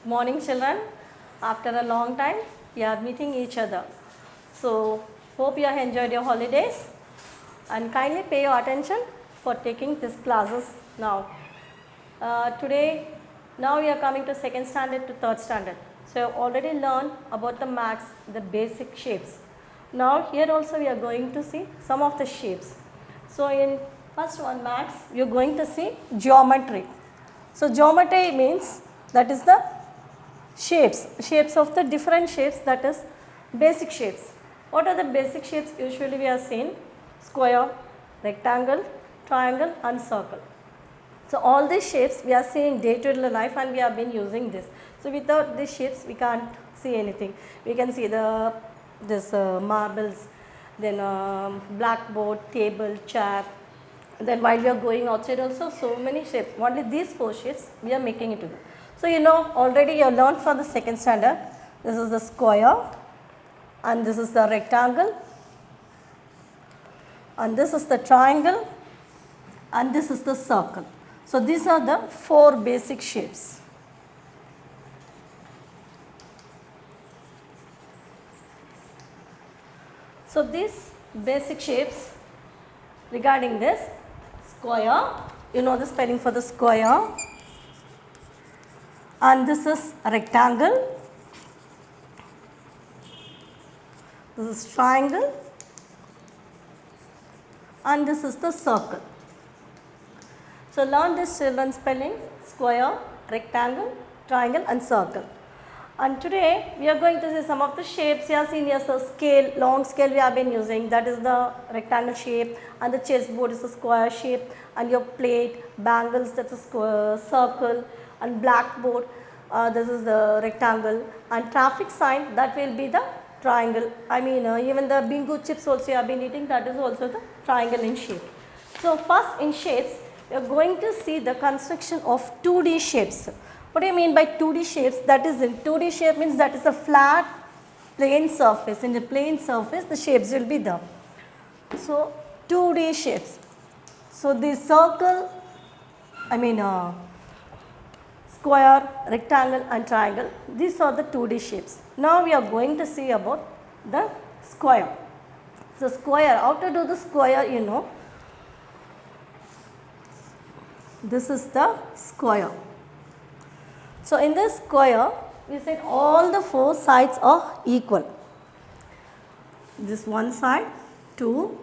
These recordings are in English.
Morning children, after a long time we are meeting each other. So hope you have enjoyed your holidays and kindly pay your attention for taking these classes now. Today, now we are coming to second standard to third standard. So you have already learned about the maths, the basic shapes. Now here also we are going to see some of the shapes. So in first one maths, you are going to see geometry. So geometry means that is the shapes of the different shapes, that is basic shapes. What are the basic shapes usually we have seen? Square, rectangle, triangle and circle. So all these shapes we are seeing day to day life and we have been using this. So without these shapes we can't see anything. We can see this marbles, then blackboard, table, chair. Then while we are going outside also so many shapes. Only these four shapes we are making it to do. So you know already you have learned for the second standard. This is the square and this is the rectangle and this is the triangle and this is the circle. So these are the four basic shapes. So these basic shapes regarding this square, you know the spelling for the square, and this is rectangle, this is triangle and this is the circle. So learn this children spelling: square, rectangle, triangle and circle. And today we are going to see some of the shapes. You have seen here, so scale, long scale we have been using, that is the rectangle shape, and the chessboard is a square shape, and your plate, bangles, that's a square, circle, and blackboard, this is the rectangle, and traffic sign, that will be the triangle. I mean even the bingo chips also you have been eating, that is also the triangle in shape. So first in shapes, we are going to see the construction of 2D shapes. What do you mean by 2D shapes? That is, in 2D shape means that is a flat plane surface. In the plane surface the shapes will be there. So 2D shapes. So the circle, square, rectangle and triangle, these are the 2D shapes. Now we are going to see about the square. So square, how to do the square, you know. This is the square. So in this square, we said all the four sides are equal. This one side, 2,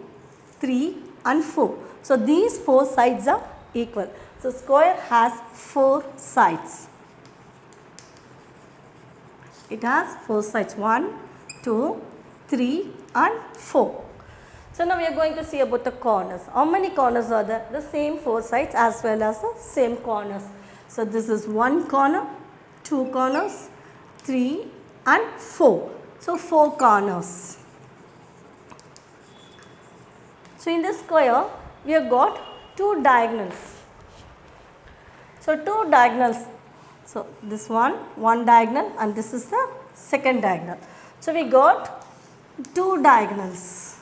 3 and 4. So these four sides are equal. So square has four sides. It has four sides, 1, 2, 3 and 4. So now we are going to see about the corners. How many corners are there? The same four sides as well as the same corners. So this is one corner, two corners, 3 and 4. So 4 corners. So in this square, we have got 2 diagonals. So 2 diagonals. So this one diagonal and this is the second diagonal. So we got 2 diagonals.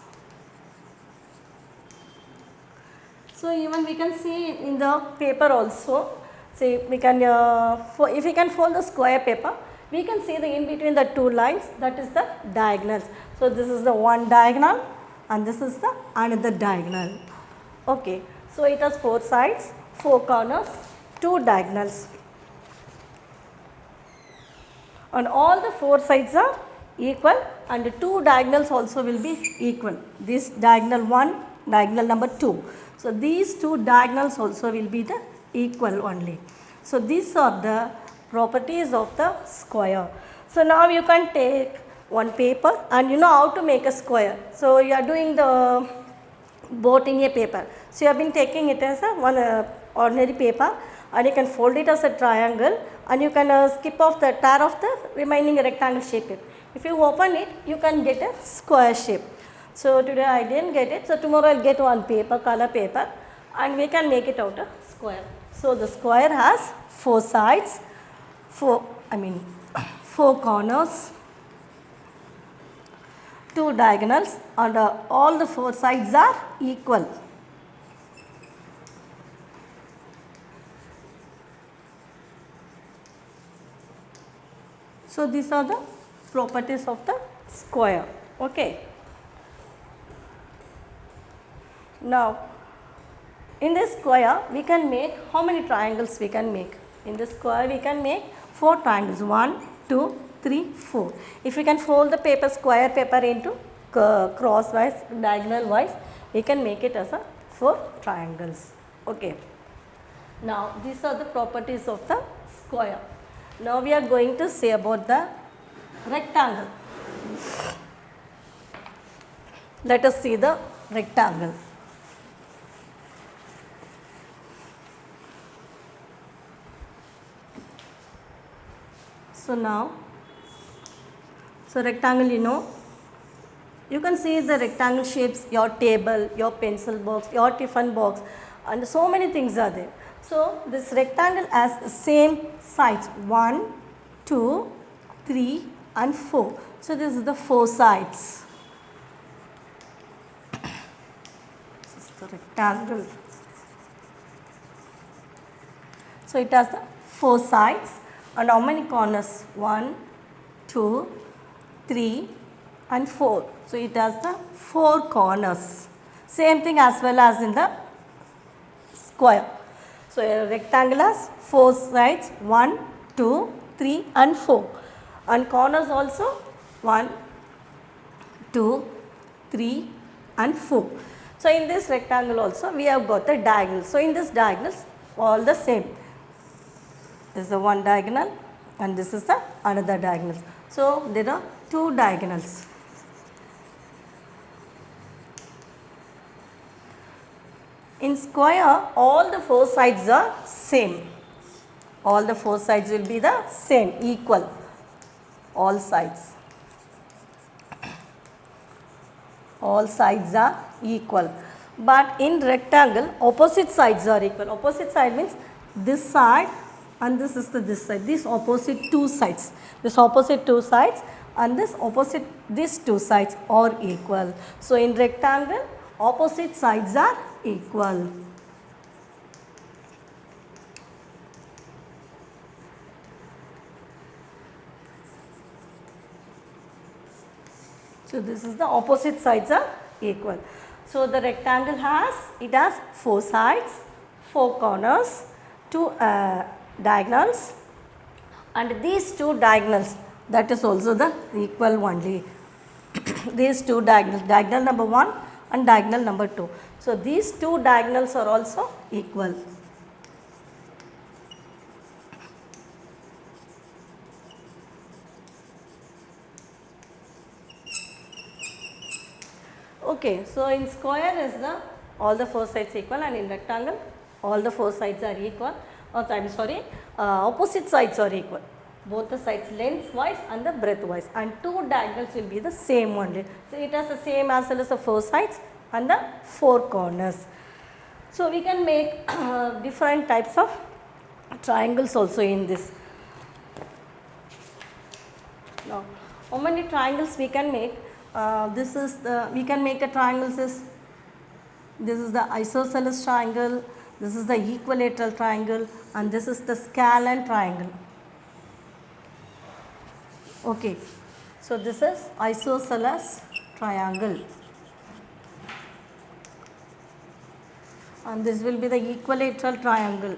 So even we can see in the paper also. See, we can if we can fold the square paper, we can see the in between the 2 lines, that is the diagonals. So this is the one diagonal and this is the another diagonal. Okay. So it has 4 sides, 4 corners, 2 diagonals. And all the 4 sides are equal and the 2 diagonals also will be equal. This diagonal 1, diagonal number 2. So these 2 diagonals also will be the equal only. So these are the properties of the square. So now you can take one paper and you know how to make a square. So you are doing the boat in a paper. So you have been taking it as a one ordinary paper and you can fold it as a triangle and you can skip off the tear of the remaining rectangle shape. If you open it, you can get a square shape. So today I didn't get it. So tomorrow I will get one paper, color paper, and we can make it out a square. So the square has 4 sides, 4 corners, 2 diagonals, and all the 4 sides are equal. So these are the properties of the square. Okay. Now in this square we can make, how many triangles we can make? In this square we can make 4 triangles, 1, 2, 3, 4. If we can fold the paper, square paper into crosswise, diagonal wise, we can make it as a 4 triangles. Okay. Now these are the properties of the square. Now we are going to say about the rectangle. Let us see the rectangle. So now, so rectangle, you can see the rectangle shapes, your table, your pencil box, your tiffin box, and so many things are there. So this rectangle has the same sides, 1, 2, 3 and 4. So this is the 4 sides. This is the rectangle. So it has the 4 sides. And how many corners? 1, 2, 3 and 4. So it has the 4 corners. Same thing as well as in the square. So a rectangle has 4 sides, 1, 2, 3 and 4. And corners also 1, 2, 3 and 4. So in this rectangle also we have got the diagonal. So in this diagonals all the same. This is the one diagonal and this is the another diagonal. So there are 2 diagonals. In square all the 4 sides are same. All the 4 sides will be the same, equal. All sides. All sides are equal. But in rectangle opposite sides are equal. Opposite side means this side and this is this side, these opposite 2 sides, this opposite 2 sides and this opposite, these 2 sides are equal. So in rectangle opposite sides are equal. So this is the opposite sides are equal. So the rectangle has, it has 4 sides, 4 corners, 2 diagonals, and these 2 diagonals, that is also the equal only. These 2 diagonals, diagonal number 1 and diagonal number 2. So these 2 diagonals are also equal. Okay, so in square is the all the 4 sides equal, and in rectangle all the 4 sides are equal. Opposite sides are equal. Both the sides lengthwise and the breadthwise, and 2 diagonals will be the same only. So it has the same as well as the 4 sides and the 4 corners. So we can make different types of triangles also in this. Now, how many triangles we can make? This is the, we can make a triangles is, this is the isosceles triangle, this is the equilateral triangle, and this is the scalene triangle. Okay, so this is isosceles triangle, and this will be the equilateral triangle.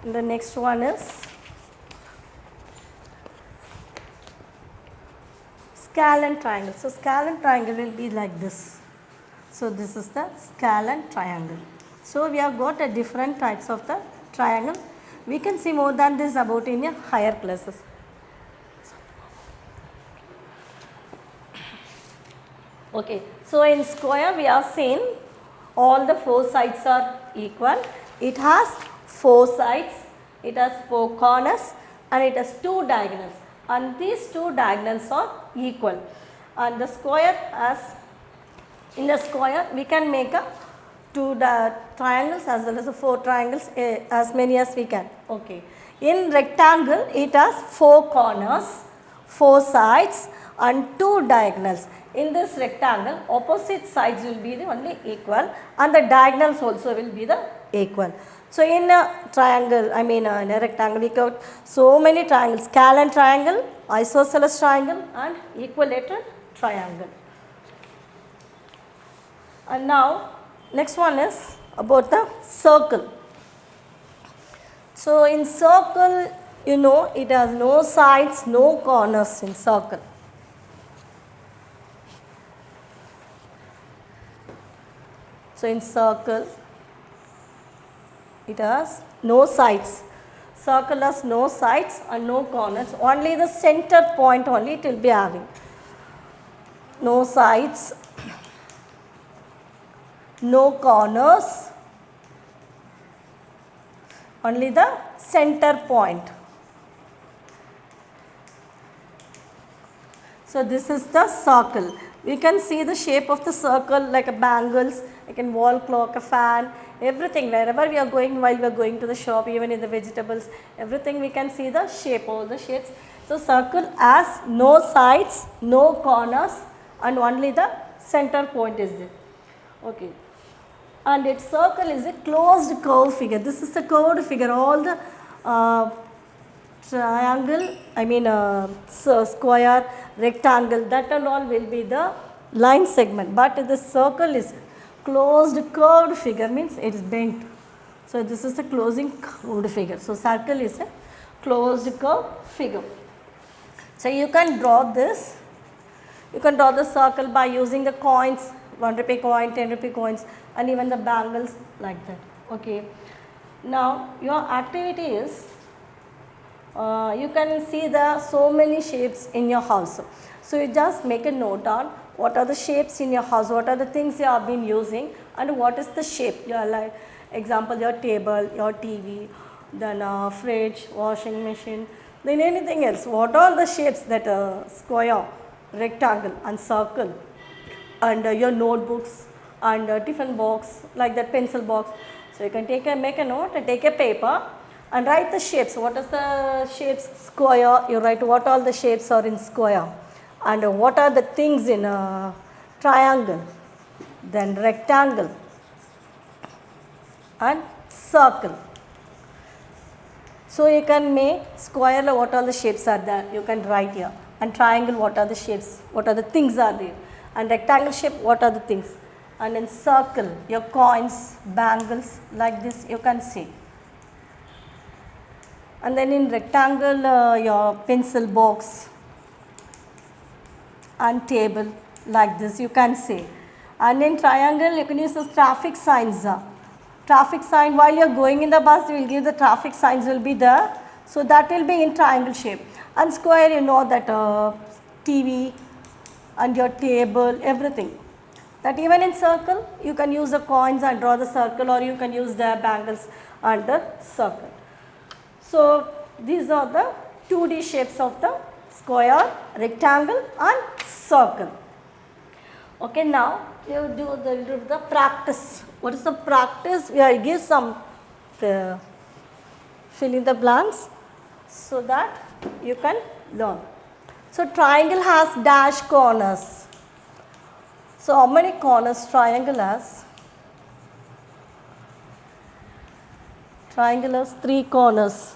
And the next one is scalene triangle. So scalene triangle will be like this. So this is the scalene triangle. So we have got a different types of the triangle. We can see more than this about in your higher classes. Okay, so in square we are seeing all the 4 sides are equal. It has 4 sides, it has 4 corners, and it has 2 diagonals, and these 2 diagonals are equal. And the square, as in the square we can make a 2 triangles as well as 4 triangles, as many as we can. Okay. In rectangle it has 4 corners, 4 sides and 2 diagonals. in this rectangle, opposite sides will be the only equal and the diagonals also will be the equal. So in a triangle, in a rectangle, we got so many triangles: scalene triangle, isosceles triangle and equilateral triangle. And now next one is about the circle. So in circle, it has no sides, no corners in circle. So in circle, it has no sides. Circle has no sides and no corners. Only the center point only it will be having. No sides, no corners, only the center point. So this is the circle. We can see the shape of the circle like a bangles, like a wall clock, a fan, everything. Wherever we are going, while we are going to the shop, even in the vegetables, everything we can see the shape, all the shapes. So circle has no sides, no corners and only the center point is there. Okay. And its circle is a closed curve figure. This is the curved figure. All the triangle, square, rectangle, that and all will be the line segment. But the circle is closed curved figure, means it is bent. So this is the closing curved figure. So circle is a closed curved figure. So you can draw this. You can draw the circle by using the coins, 1 rupee coin, 10 rupee coins, and even the bangles like that. Okay. Now your activity is, you can see the so many shapes in your house. So you just make a note on what are the shapes in your house, what are the things you have been using, and what is the shape. Your like example, your table, your TV, then fridge, washing machine, then anything else. What are the shapes that square, rectangle and circle, and your notebooks and tiffin box, like that pencil box. So you can make a note and take a paper and write the shapes. What is the shapes? Square, you write what all the shapes are in square, and what are the things in a triangle, then rectangle and circle. So you can make square, what all the shapes are there, you can write here, and triangle, what are the shapes, what are the things are there, and rectangle shape, what are the things, and in circle, your coins, bangles, like this you can see. And then in rectangle, your pencil box and table, like this you can see. And in triangle, you can use the traffic signs. Traffic sign, while you are going in the bus, you will give the traffic signs will be there. So that will be in triangle shape. And square, you know that TV and your table, everything. That even in circle, you can use the coins and draw the circle, or you can use the bangles and the circle. So these are the 2D shapes of the square, rectangle and circle. Okay, now you do the practice. What is the practice? We give some fill in the blanks so that you can learn. So triangle has dash corners. So how many corners triangle has? Triangle has 3 corners.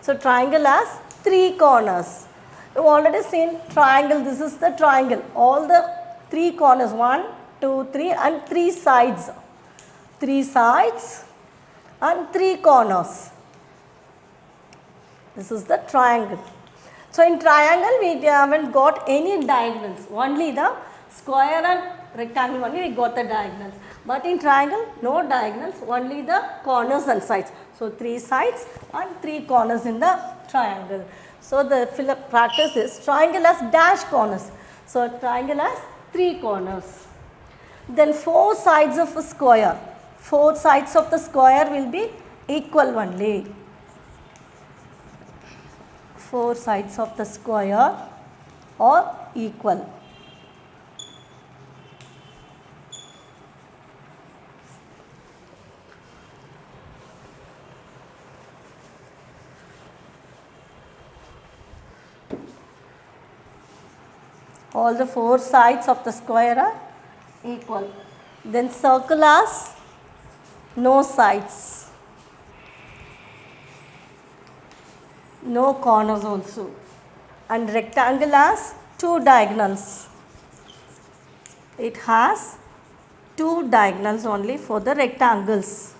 So triangle has 3 corners. You have already seen triangle. This is the triangle. All the 3 corners, 1, 2, 3 and 3 sides. 3 sides and 3 corners. This is the triangle. So in triangle we haven't got any diagonals. Only the square and rectangle only we got the diagonals. But in triangle no diagonals, only the corners and sides. So 3 sides and 3 corners in the triangle. So the practice is triangle has dash corners. So triangle has 3 corners. Then 4 sides of a square. 4 sides of the square will be equal only. 4 sides of the square are equal. All the four sides of the square are equal. Then circle has no sides, no corners also, and rectangle has two diagonals. It has two diagonals only for the rectangles.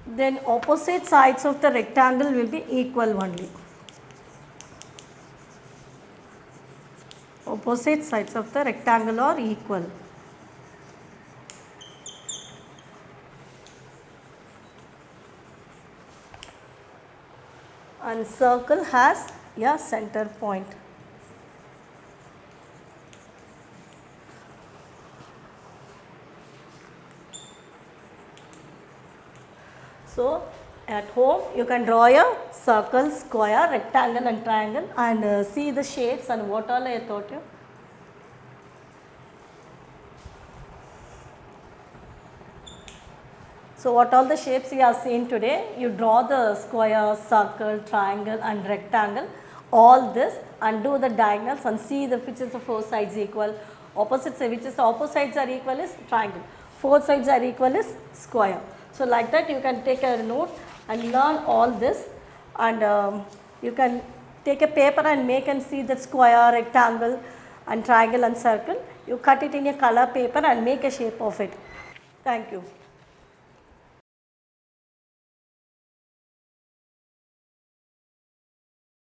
Then opposite sides of the rectangle will be equal only. Opposite sides of the rectangle are equal. And circle has a center point. So at home you can draw a circle, square, rectangle and triangle and see the shapes and what all I taught you. So what all the shapes you have seen today, you draw the square, circle, triangle and rectangle, all this, and do the diagonals and see the which is the four sides equal, opposite side which is the opposite sides are equal is triangle, four sides are equal is square. So like that you can take a note and learn all this, and you can take a paper and make and see the square, rectangle and triangle and circle. You cut it in a color paper and make a shape of it. Thank you.